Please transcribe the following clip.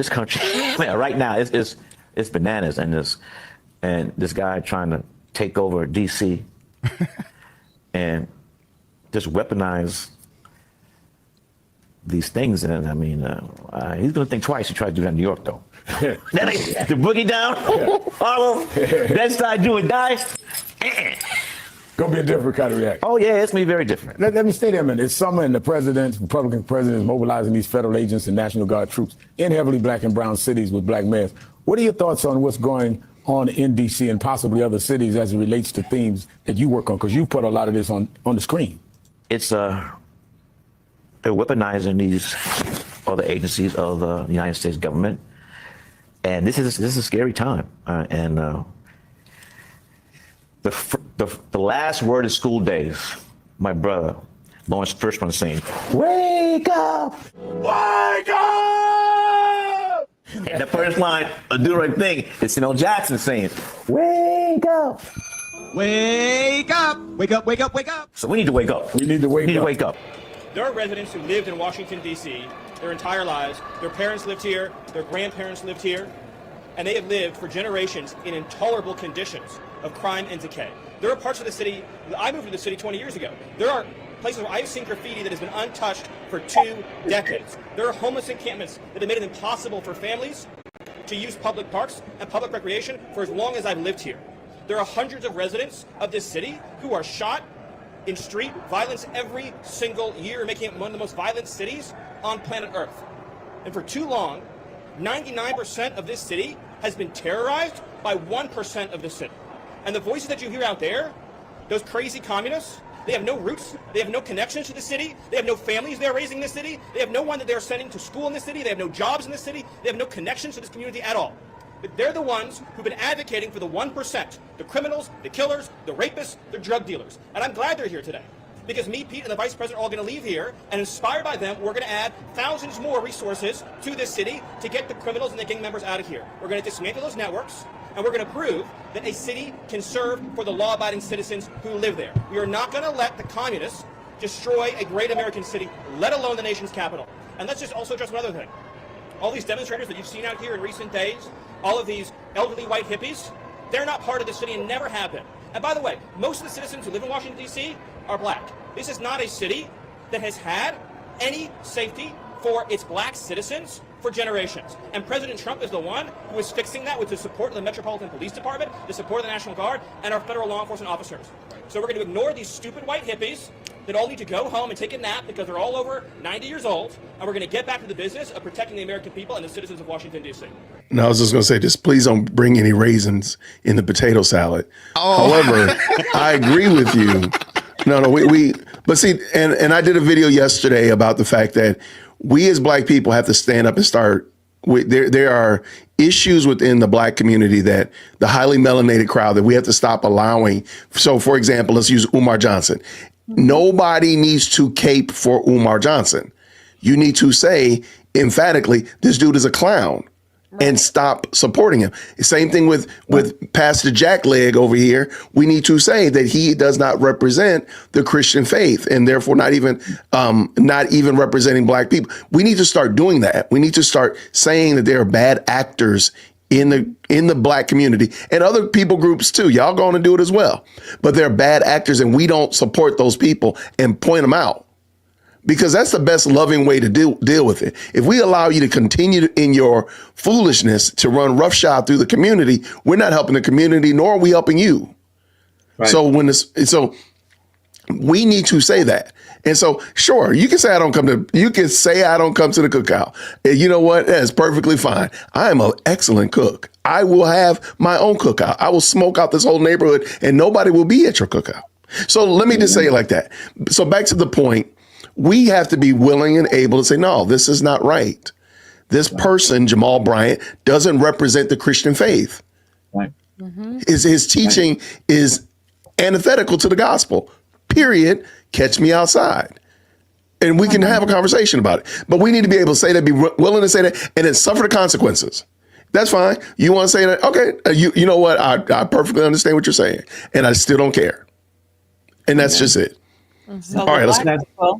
this country, man, right now, it's bananas, and this guy trying to take over D.C. and just weaponize these things. And I mean, he's going to think twice. He tried to do that in New York, though. The boogie down, Harlem, Bed-Stuy, do or die. Gonna be a different kind of reaction. Oh yeah, it's gonna be very different. Let me stay there a minute. It's summer and the Republican president is mobilizing these federal agents and National Guard troops in heavily black and brown cities with black mayors. What are your thoughts on what's going on in D.C. and possibly other cities as it relates to themes that you work on? Because you put a lot of this on the screen. It's they're weaponizing these other agencies of the United States government, and this is a scary time. The last word of school days, my brother, Lawrence Fishburne saying, "Wake up! Wake up!" And the first line of Do the Right Thing is Samuel Jackson saying, "Wake up! Wake up! Wake up, wake up, wake up!" So we need to wake up. We need to wake up. There are residents who lived in Washington, D.C. their entire lives. Their parents lived here, their grandparents lived here, and they have lived for generations in intolerable conditions of crime and decay. There are parts of the city, I moved to the city 20 years ago. There are places where I've seen graffiti that has been untouched for 2 decades. There are homeless encampments that have made it impossible for families to use public parks and public recreation for as long as I've lived here. There are hundreds of residents of this city who are shot in street violence every single year, making it one of the most violent cities on planet Earth. And for too long, 99% of this city has been terrorized by 1% of the city. And the voices that you hear out there, those crazy communists, they have no roots, they have no connections to the city, they have no families they're raising in this city, they have no one that they're sending to school in this city, they have no jobs in this city, they have no connections to this community at all. But they're the ones who've been advocating for the 1%, the criminals, the killers, the rapists, the drug dealers. And I'm glad they're here today. Because me, Pete, and the Vice President are all going to leave here, and inspired by them, we're going to add thousands more resources to this city to get the criminals and the gang members out of here. We're going to dismantle those networks, and we're going to prove that a city can serve for the law-abiding citizens who live there. We are not going to let the communists destroy a great American city, let alone the nation's capital. And let's just also address one other thing. All these demonstrators that you've seen out here in recent days, all of these elderly white hippies, they're not part of the city and never have been. And by the way, most of the citizens who live in Washington, D.C. are black. This is not a city that has had any safety for its black citizens for generations. And President Trump is the one who is fixing that with the support of the Metropolitan Police Department, the support of the National Guard, and our federal law enforcement officers. So we're going to ignore these stupid white hippies that all need to go home and take a nap because they're all over 90 years old, and we're going to get back to the business of protecting the American people and the citizens of Washington, D.C. No, I was just going to say, just please don't bring any raisins in the potato salad. Oh. However, I agree with you. No, but see, and I did a video yesterday about the fact that we as black people have to stand up and start. There are issues within the black community that the highly melanated crowd that we have to stop allowing. So, for example, let's use Umar Johnson. Nobody needs to cape for Umar Johnson. You need to say emphatically, this dude is a clown. Right. And stop supporting him. Same thing with Pastor Jack Leg over here. We need to say that he does not represent the Christian faith and therefore not even representing black people. We need to start doing that. We need to start saying that there are bad actors in the black community and other people groups too. Y'all going to do it as well. But they're bad actors and we don't support those people and point them out. Because that's the best loving way to deal with it. If we allow you to continue in your foolishness to run roughshod through the community, we're not helping the community, nor are we helping you. Right. So we need to say that. And so, sure, you can say I don't come to the cookout. And you know what? That's perfectly fine. I am an excellent cook. I will have my own cookout. I will smoke out this whole neighborhood and nobody will be at your cookout. So let me just say it like that. So back to the point. We have to be willing and able to say, no, this is not right. This person, Jamal Bryant, doesn't represent the Christian faith. Right. Mm-hmm. His teaching is antithetical to the gospel, period. Catch me outside. And we can have a conversation about it. But we need to be able to say that, be willing to say that, and then suffer the consequences. That's fine. You want to say that? Okay. You know what? I perfectly understand what you're saying. And I still don't care. And that's just it. So all right, let's go.